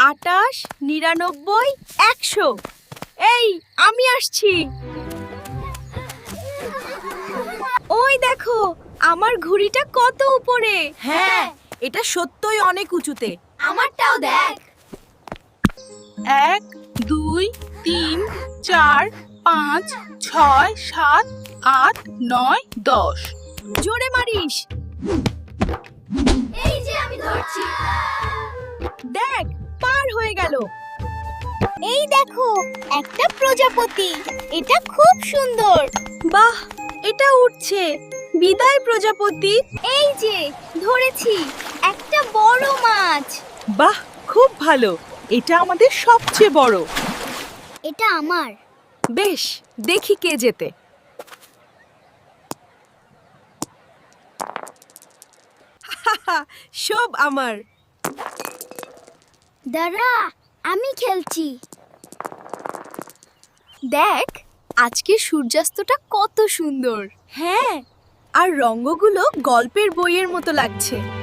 28, 99, 100। এই আমি আসছি। ওই দেখো আমার ঘুড়িটা কত উপরে। হ্যাঁ, এটা সত্যই অনেক উঁচুতে। আমারটাও দেখ। 1, 2, 3, 4, 5, 6, 7, 8, 9, 10। জোরে মারিস। এই যে আমি ধরছি। দেখ পার হয়ে গেল। এই দেখো একটা প্রজাপতি, এটা খুব সুন্দর। বাহ, এটা উঠছে। বিদায় প্রজাপতি। এই যে ধরেছি একটা বড় মাছ। বাহ, খুব ভালো। এটা আমাদের সবচেয়ে বড়। এটা আমার। বেশ, দেখি কে জেতে। সব আমার। দাঁড়া, আমি খেলছি। দেখ আজকে সূর্যাস্তটা কত সুন্দর। হ্যাঁ, আর রঙগুলো গল্পের বইয়ের মতো লাগছে।